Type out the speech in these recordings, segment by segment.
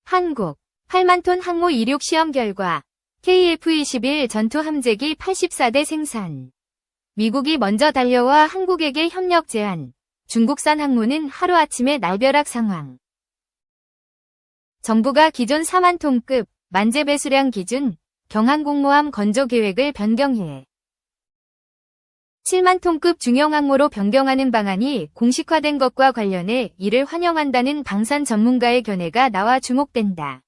한국 8만 톤 항모 이륙 시험 결과 KF-21 전투 함재기 84대 생산. 미국이 먼저 달려와 한국에게 협력 제안. 중국산 항모는 하루아침에 날벼락 상황. 정부가 기존 4만 톤급 만재 배수량 기준 경항공모함 건조 계획을 변경해 7만 톤급 중형 항모로 변경하는 방안이 공식화된 것과 관련해 이를 환영한다는 방산 전문가의 견해가 나와 주목된다.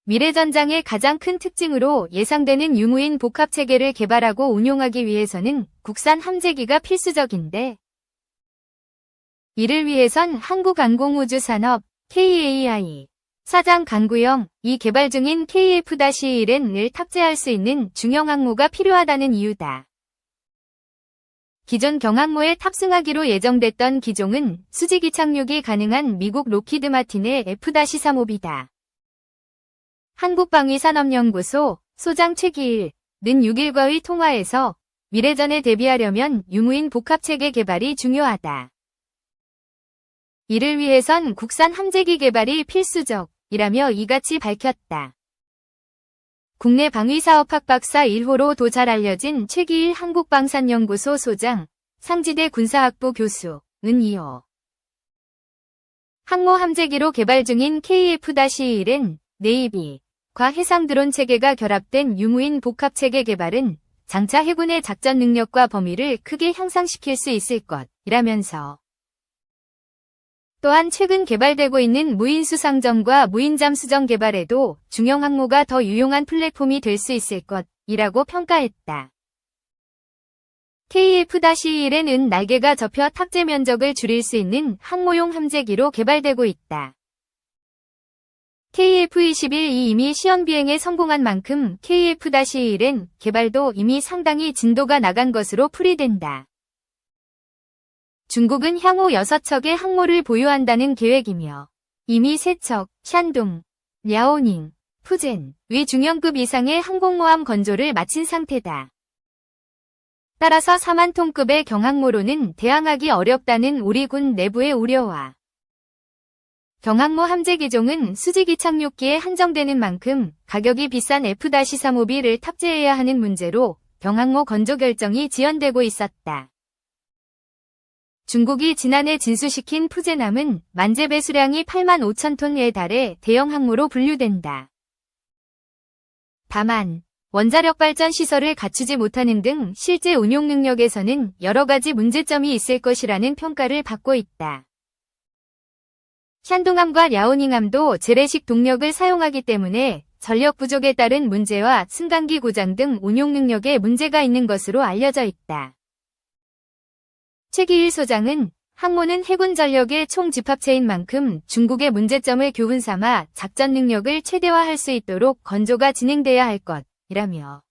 미래전장의 가장 큰 특징으로 예상되는 유무인 복합체계를 개발하고 운용하기 위해서는 국산 함재기가 필수적인데, 이를 위해선 한국항공우주산업 KAI 사장 강구영 이 개발 중인 KF-1N을 탑재할 수 있는 중형 항모가 필요하다는 이유다. 기존 경항모에 탑승하기로 예정됐던 기종은 수직 이착륙이 가능한 미국 로키드 마틴의 F-35B다. 한국방위산업연구소 소장 최기일는 6일과의 통화에서 미래전에 대비하려면 유무인 복합체계 개발이 중요하다. 이를 위해선 국산 함재기 개발이 필수적이라며 이같이 밝혔다. 국내 방위사업학 박사 1호로 도 잘 알려진 최기일 한국방산연구소 소장, 상지대 군사학부 교수는 이어 항모 함재기로 개발 중인 KF-1N, 네이비과 해상 드론 체계가 결합된 유무인 복합체계 개발은 장차 해군의 작전 능력과 범위를 크게 향상시킬 수 있을 것이라면서 또한 최근 개발되고 있는 무인수상정과 무인잠수정 개발에도 중형 항모가 더 유용한 플랫폼이 될 수 있을 것이라고 평가했다. KF-1N은 날개가 접혀 탑재 면적을 줄일 수 있는 항모용 함재기로 개발되고 있다. KF-21이 이미 시험 비행에 성공한 만큼 KF-1N 개발도 이미 상당히 진도가 나간 것으로 풀이된다. 중국은 향후 6척의 항모를 보유한다는 계획이며 이미 3척, 샨둥, 랴오닝, 푸젠, 위 중형급 이상의 항공모함 건조를 마친 상태다. 따라서 4만 톤급의 경항모로는 대항하기 어렵다는 우리 군 내부의 우려와 경항모 함재 기종은 수직 이착륙기에 한정되는 만큼 가격이 비싼 F-35B를 탑재해야 하는 문제로 경항모 건조 결정이 지연되고 있었다. 중국이 지난해 진수시킨 푸젠함은 만재 배수량이 8만 5천 톤에 달해 대형 항모로 분류된다. 다만 원자력 발전 시설을 갖추지 못하는 등 실제 운용 능력에서는 여러 가지 문제점이 있을 것이라는 평가를 받고 있다. 샨둥함과 랴오닝함도 재래식 동력을 사용하기 때문에 전력 부족에 따른 문제와 승강기 고장 등 운용 능력에 문제가 있는 것으로 알려져 있다. 최기일 소장은 항모는 해군 전력의 총집합체인 만큼 중국의 문제점을 교훈 삼아 작전 능력을 최대화할 수 있도록 건조가 진행돼야 할 것이라며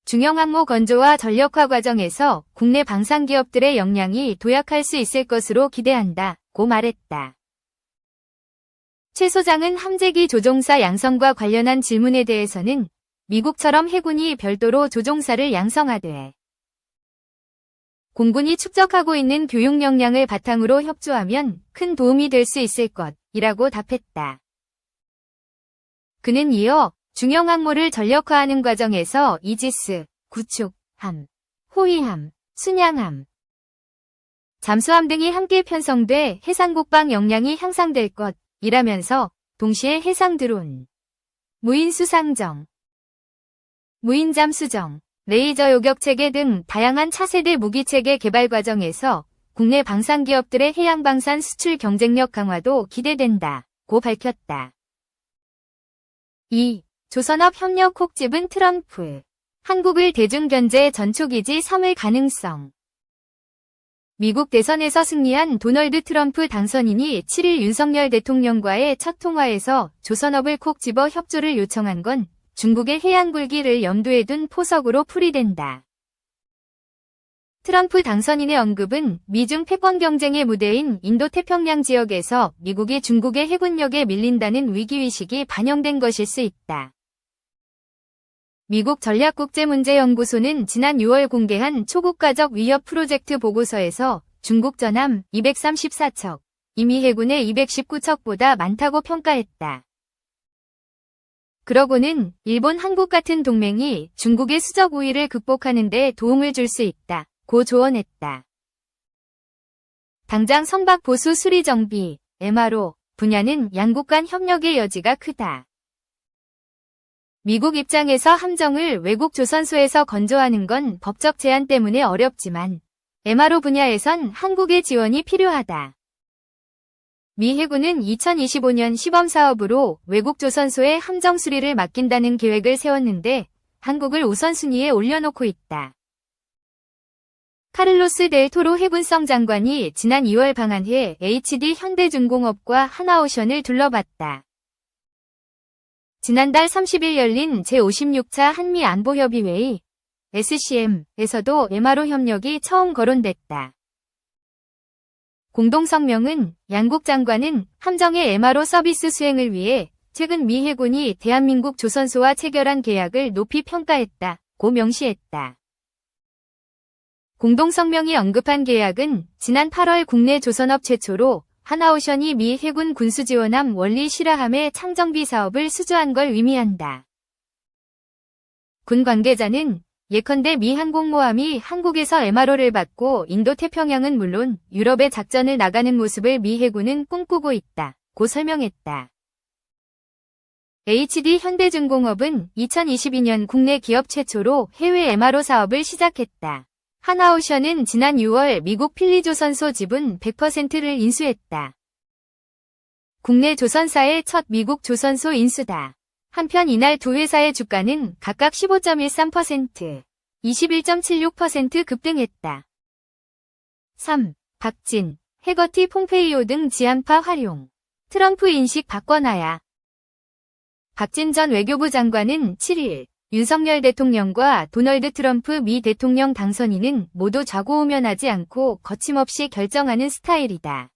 중형 항모 건조와 전력화 과정에서 국내 방산기업들의 역량이 도약할 수 있을 것으로 기대한다고 말했다. 최 소장은 함재기 조종사 양성과 관련한 질문에 대해서는 미국처럼 해군이 별도로 조종사를 양성하되 공군이 축적하고 있는 교육 역량을 바탕으로 협조하면 큰 도움이 될 수 있을 것이라고 답했다. 그는 이어 중형 항모를 전력화하는 과정에서 이지스, 구축함, 호위함, 순양함, 잠수함 등이 함께 편성돼 해상국방 역량이 향상될 것이라면서 동시에 해상 드론, 무인 수상정, 무인 잠수정, 레이저 요격체계 등 다양한 차세대 무기체계 개발 과정에서 국내 방산기업들의 해양방산 수출 경쟁력 강화도 기대된다고 밝혔다. 2. 조선업 협력 콕 집은 트럼프. 한국을 대중견제 전초기지 삼을 가능성. 미국 대선에서 승리한 도널드 트럼프 당선인이 7일 윤석열 대통령과의 첫 통화에서 조선업을 콕 집어 협조를 요청한 건 중국의 해안 굴기를 염두에 둔 포석으로 풀이된다. 트럼프 당선인의 언급은 미중 패권 경쟁의 무대인 인도태평양 지역에서 미국이 중국의 해군력에 밀린다는 위기의식이 반영된 것일 수 있다. 미국 전략국제문제연구소는 지난 6월 공개한 초국가적 위협 프로젝트 보고서에서 중국 전함 234척, 이미 해군의 219척보다 많다고 평가했다. 그러고는 일본, 한국 같은 동맹이 중국의 수적 우위를 극복하는 데 도움을 줄 수 있다고 조언했다. 당장 선박 보수 수리 정비, MRO 분야는 양국 간 협력의 여지가 크다. 미국 입장에서 함정을 외국 조선소에서 건조하는 건 법적 제한 때문에 어렵지만 MRO 분야에선 한국의 지원이 필요하다. 미 해군은 2025년 시범사업으로 외국 조선소의 함정 수리를 맡긴다는 계획을 세웠는데 한국을 우선순위에 올려놓고 있다. 카를로스 델 토로 해군성 장관이 지난 2월 방한해 HD 현대중공업과 하나오션을 둘러봤다. 지난달 30일 열린 제56차 한미안보협의회의 SCM에서도 MRO 협력이 처음 거론됐다. 공동성명은 양국 장관은 함정의 MRO 서비스 수행을 위해 최근 미 해군이 대한민국 조선소와 체결한 계약을 높이 평가했다고 명시했다. 공동성명이 언급한 계약은 지난 8월 국내 조선업 최초로 하나오션이 미 해군 군수지원함 원리 실화함의 창정비 사업을 수주한 걸 의미한다. 군 관계자는 예컨대 미 항공모함이 한국에서 MRO를 받고 인도태평양은 물론 유럽에 작전을 나가는 모습을 미 해군은 꿈꾸고 있다고 설명했다. HD 현대중공업은 2022년 국내 기업 최초로 해외 MRO 사업을 시작했다. 하나오션은 지난 6월 미국 필리조선소 지분 100%를 인수했다. 국내 조선사의 첫 미국 조선소 인수다. 한편 이날 두 회사의 주가는 각각 15.13%, 21.76% 급등했다. 3. 박진, 해거티 폼페이오 등 지한파 활용. 트럼프 인식 바꿔놔야. 박진 전 외교부 장관은 7일 윤석열 대통령과 도널드 트럼프 미 대통령 당선인은 모두 좌고우면하지 않고 거침없이 결정하는 스타일이다.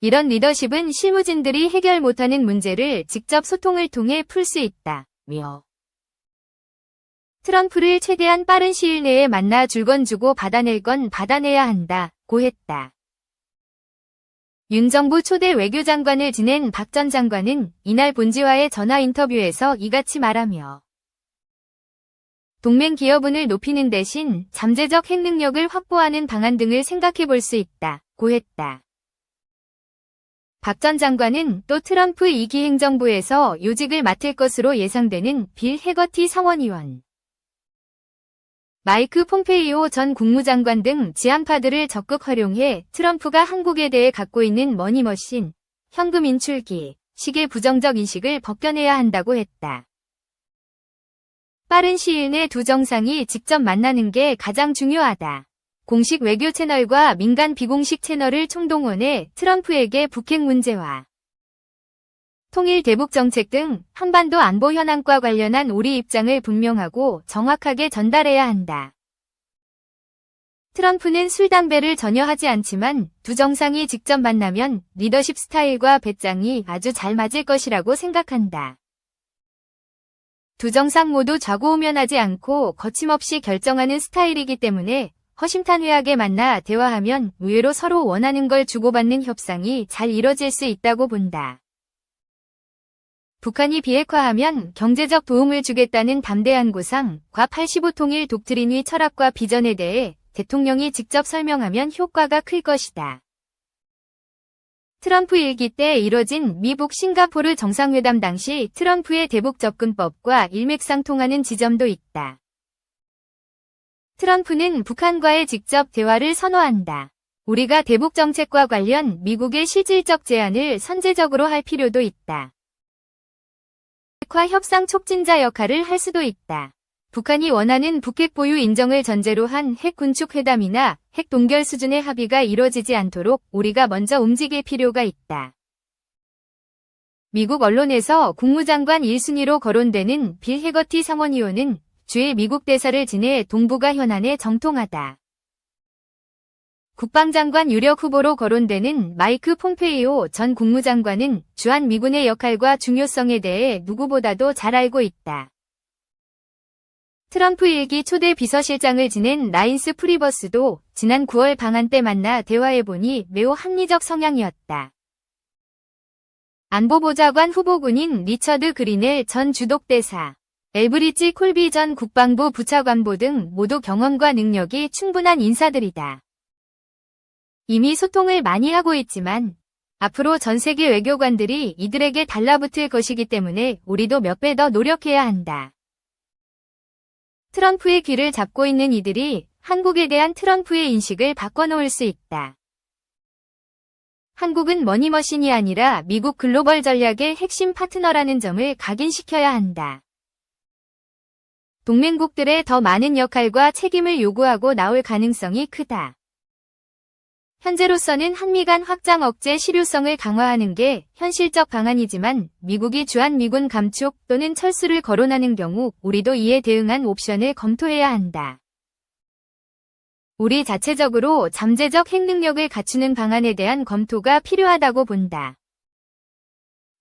이런 리더십은 실무진들이 해결 못하는 문제를 직접 소통을 통해 풀 수 있다며 트럼프를 최대한 빠른 시일 내에 만나 줄 건 주고 받아낼 건 받아내야 한다고 했다. 윤 정부 초대 외교장관을 지낸 박 전 장관은 이날 본지와의 전화 인터뷰에서 이같이 말하며 동맹 기여분을 높이는 대신 잠재적 핵 능력을 확보하는 방안 등을 생각해 볼 수 있다고 했다. 박 전 장관은 또 트럼프 2기 행정부에서 요직을 맡을 것으로 예상되는 빌 해거티 상원의원, 마이크 폼페이오 전 국무장관 등 지한파들을 적극 활용해 트럼프가 한국에 대해 갖고 있는 머니머신, 현금 인출기, 식의 부정적 인식을 벗겨내야 한다고 했다. 빠른 시일 내 두 정상이 직접 만나는 게 가장 중요하다. 공식 외교 채널과 민간 비공식 채널을 총동원해 트럼프에게 북핵 문제와 통일 대북 정책 등 한반도 안보 현안과 관련한 우리 입장을 분명하고 정확하게 전달해야 한다. 트럼프는 술, 담배를 전혀 하지 않지만 두 정상이 직접 만나면 리더십 스타일과 배짱이 아주 잘 맞을 것이라고 생각한다. 두 정상 모두 좌고우면하지 않고 거침없이 결정하는 스타일이기 때문에 허심탄회하게 만나 대화하면 의외로 서로 원하는 걸 주고받는 협상이 잘 이뤄질 수 있다고 본다. 북한이 비핵화하면 경제적 도움을 주겠다는 담대한 구상, 과85 통일 독트린의 철학과 비전에 대해 대통령이 직접 설명하면 효과가 클 것이다. 트럼프 일기 때 이뤄진 미북 싱가포르 정상회담 당시 트럼프의 대북 접근법과 일맥상통하는 지점도 있다. 트럼프는 북한과의 직접 대화를 선호한다. 우리가 대북 정책과 관련 미국의 실질적 제안을 선제적으로 할 필요도 있다. 핵화 협상 촉진자 역할을 할 수도 있다. 북한이 원하는 북핵 보유 인정을 전제로 한 핵 군축 회담이나 핵 동결 수준의 합의가 이뤄지지 않도록 우리가 먼저 움직일 필요가 있다. 미국 언론에서 국무장관 1순위로 거론되는 빌 해거티 상원의원은 주일 미국 대사를 지내 동북아 현안에 정통하다. 국방장관 유력 후보로 거론되는 마이크 폼페이오 전 국무장관은 주한 미군의 역할과 중요성에 대해 누구보다도 잘 알고 있다. 트럼프 일기 초대 비서실장을 지낸 라인스 프리버스도 지난 9월 방한 때 만나 대화해보니 매우 합리적 성향이었다. 안보보좌관 후보군인 리처드 그린엘 전 주독대사, 엘브리지 콜비 전 국방부 부차관보 등 모두 경험과 능력이 충분한 인사들이다. 이미 소통을 많이 하고 있지만 앞으로 전 세계 외교관들이 이들에게 달라붙을 것이기 때문에 우리도 몇 배 더 노력해야 한다. 트럼프의 귀를 잡고 있는 이들이 한국에 대한 트럼프의 인식을 바꿔놓을 수 있다. 한국은 머니머신이 아니라 미국 글로벌 전략의 핵심 파트너라는 점을 각인시켜야 한다. 동맹국들의 더 많은 역할과 책임을 요구하고 나올 가능성이 크다. 현재로서는 한미 간 확장 억제 실효성을 강화하는 게 현실적 방안이지만 미국이 주한미군 감축 또는 철수를 거론하는 경우 우리도 이에 대응한 옵션을 검토해야 한다. 우리 자체적으로 잠재적 핵능력을 갖추는 방안에 대한 검토가 필요하다고 본다.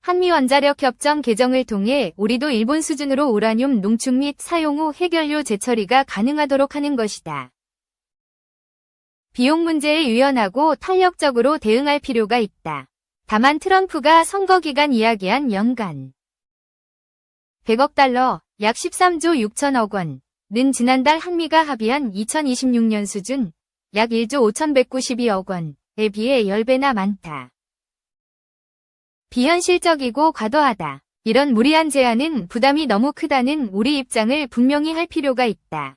한미원자력협정 개정을 통해 우리도 일본 수준으로 우라늄 농축 및 사용 후 핵연료 재처리가 가능하도록 하는 것이다. 비용 문제에 유연하고 탄력적으로 대응할 필요가 있다. 다만 트럼프가 선거 기간 이야기한 연간 100억 달러, 약 13조 6천억 원은 지난달 한미가 합의한 2026년 수준, 약 1조 5,192억 원에 비해 10배나 많다. 비현실적이고 과도하다. 이런 무리한 제안은 부담이 너무 크다는 우리 입장을 분명히 할 필요가 있다.